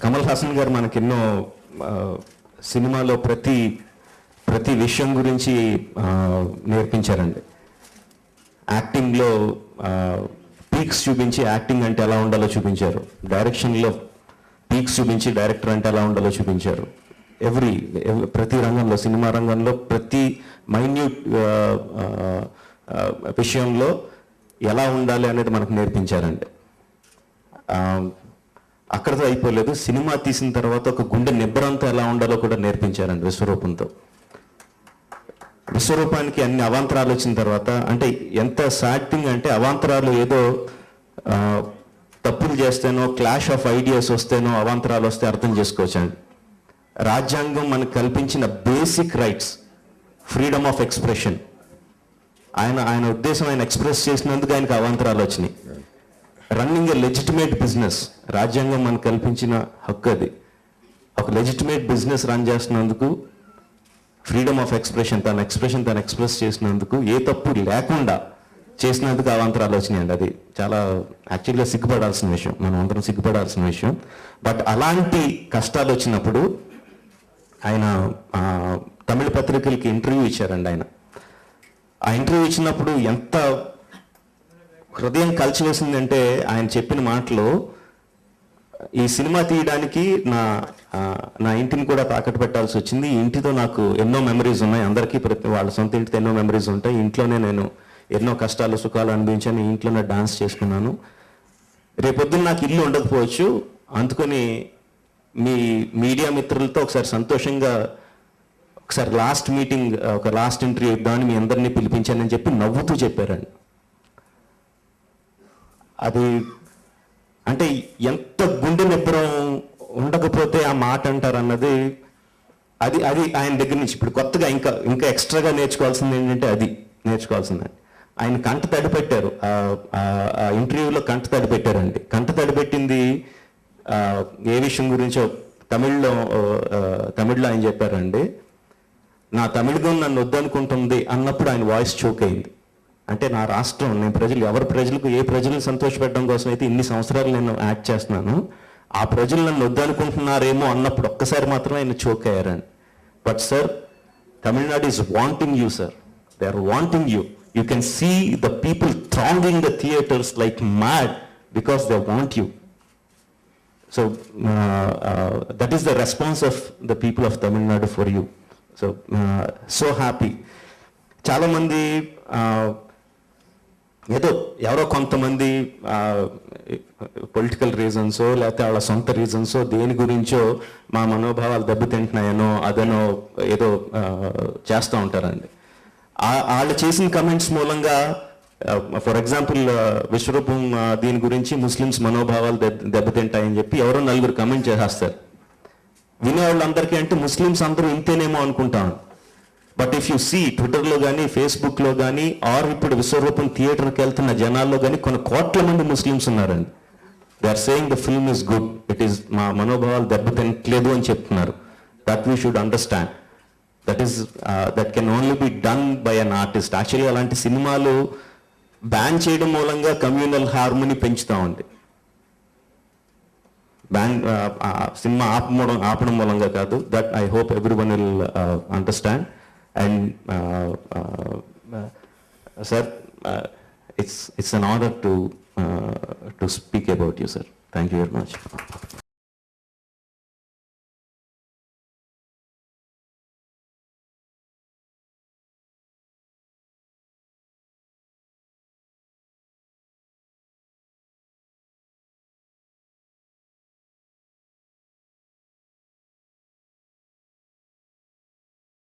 కమల్ హాసన్ గారు మనకెన్నో సినిమాలో ప్రతి విషయం గురించి నేర్పించారండి. యాక్టింగ్లో పీక్స్ చూపించి యాక్టింగ్ అంటే ఎలా ఉండాలో చూపించారు. డైరెక్షన్లో పీక్స్ చూపించి డైరెక్టర్ అంటే ఎలా ఉండాలో చూపించారు. ప్రతి రంగంలో, సినిమా రంగంలో ప్రతి మైన్యూట్ విషయంలో ఎలా ఉండాలి అనేది మనకు నేర్పించారండి. అక్కడితో అయిపోలేదు, సినిమా తీసిన తర్వాత ఒక గుండె నిబ్బరంతో ఎలా ఉండాలో కూడా నేర్పించారండి విశ్వరూపంతో. విశ్వరూపానికి అన్ని అవాంతరాలు వచ్చిన తర్వాత, అంటే ఎంత సాటింగ్ అంటే అవాంతరాలు ఏదో తప్పులు చేస్తేనో, క్లాష్ ఆఫ్ ఐడియాస్ వస్తేనో అవాంతరాలు వస్తే అర్థం చేసుకోవచ్చండి. రాజ్యాంగం మనకు కల్పించిన basic rights, freedom of expression, ఆయన ఉద్దేశం ఆయన ఎక్స్ప్రెస్ చేసినందుకు ఆయనకు అవాంతరాలు వచ్చినాయి. రన్నింగ్ ఎ లెజిటిమేట్ బిజినెస్, రాజ్యాంగం మనకు కల్పించిన హక్కు అది. ఒక లెజిటిమేట్ బిజినెస్ రన్ చేస్తున్నందుకు, ఫ్రీడమ్ ఆఫ్ ఎక్స్ప్రెషన్, తన ఎక్స్ప్రెస్ చేసినందుకు, ఏ తప్పు లేకుండా చేసినందుకు అవాంతరాలు వచ్చినాయండి. అది చాలా యాక్చువల్గా సిగ్గుపడాల్సిన విషయం, మనం అందరం సిగ్గుపడాల్సిన విషయం. బట్ అలాంటి కష్టాలు వచ్చినప్పుడు ఆయన తమిళ పత్రికలకి ఇంటర్వ్యూ ఇచ్చారండి. ఆ ఇంటర్వ్యూ ఇచ్చినప్పుడు ఎంత హృదయం కలిసివేసిందంటే, ఆయన చెప్పిన మాటలు, ఈ సినిమా తీయడానికి నా ఇంటిని కూడా తాకట్టు పెట్టాల్సి వచ్చింది. ఈ ఇంటితో నాకు ఎన్నో మెమరీస్ ఉన్నాయి. అందరికీ వాళ్ళ సొంత ఇంటితో ఎన్నో మెమరీస్ ఉంటాయి. ఇంట్లోనే నేను ఎన్నో కష్టాలు సుఖాలు అనుభవించాను, ఇంట్లోనే డాన్స్ చేసుకున్నాను. రేపొద్దున నాకు ఇల్లు ఉండకపోవచ్చు, అందుకని మీ మీడియా మిత్రులతో ఒకసారి సంతోషంగా ఒకసారి లాస్ట్ మీటింగ్, ఒక లాస్ట్ ఇంటర్వ్యూ ఇద్దామని మీ అందరినీ పిలిపించానని చెప్పి నవ్వుతూ చెప్పారండి. అది అంటే ఎంత గుండె నిబ్బరం ఉండకపోతే ఆ మాట అంటారు అన్నది, అది ఆయన దగ్గర నుంచి ఇప్పుడు కొత్తగా ఇంకా ఎక్స్ట్రాగా నేర్చుకోవాల్సింది ఏంటంటే అది నేర్చుకోవాల్సిందండి. ఆయన కంట తడి పెట్టారు, ఆ ఇంటర్వ్యూలో కంట తడి పెట్టారండి. కంట తడి పెట్టింది ఏ విషయం గురించో తమిళ్లో ఆయన చెప్పారండి. నా తమిళగం నన్ను వద్దనుకుంటుంది అన్నప్పుడు ఆయన వాయిస్ చోక్ అయింది. అంటే నా రాష్ట్రం, నేను ఏ ప్రజలను సంతోషపెట్టడం కోసం అయితే ఇన్ని సంవత్సరాలు నేను యాక్ట్ చేస్తున్నాను, ఆ ప్రజలు నన్ను వద్దనుకుంటున్నారేమో అన్నప్పుడు ఒక్కసారి మాత్రమే ఆయన చోక్ అయ్యారండి. But sir, Tamil Nadu is wanting you sir, they are wanting you. You can see the people thronging the theaters like mad because they want you. So that is the response of the people of Tamil Nadu for you. So happy. చాలా మంది ఎవరో కొంతమంది political రీజన్సో లేకపోతే వాళ్ళ సొంత రీజన్సో దేని గురించో మా మనోభావాలు దెబ్బతింటున్నాయనో అదనో ఏదో చేస్తూ ఉంటారండి. వాళ్ళు చేసిన కమెంట్స్ మూలంగా, ఫర్ ఎగ్జాంపుల్ విశ్వరూపం దీని గురించి ముస్లిమ్స్ మనోభావాలు దెబ్బతింటాయని చెప్పి ఎవరో నలుగురు కమెంట్ చేసేస్తారు. వినేవాళ్ళందరికీ అంటే ముస్లిమ్స్ అందరూ ఇంతేనేమో అనుకుంటాను. బట్ ఇఫ్ యూ సీ ట్విట్టర్లో కానీ, ఫేస్బుక్లో కానీ, ఆర్ ఇప్పుడు విశ్వరూపం థియేటర్కి వెళ్తున్న జనాల్లో కానీ కొన్ని కోట్ల మంది ముస్లిమ్స్ ఉన్నారండి. They are saying the film is good, it is, మా మనోభావాలు దెబ్బతింటలేదు అని చెప్తున్నారు. That we should understand. that can only be done by an artist. Actually అలాంటి సినిమాలు బ్యాన్ చేయడం మూలంగా కమ్యూనల్ హార్మోనీ పెంచుతామండి. సినిమా ఆపడం మూలంగా కాదు. That I hope everyone will understand. And sir, it's an honor to speak about you, sir. Thank you very much.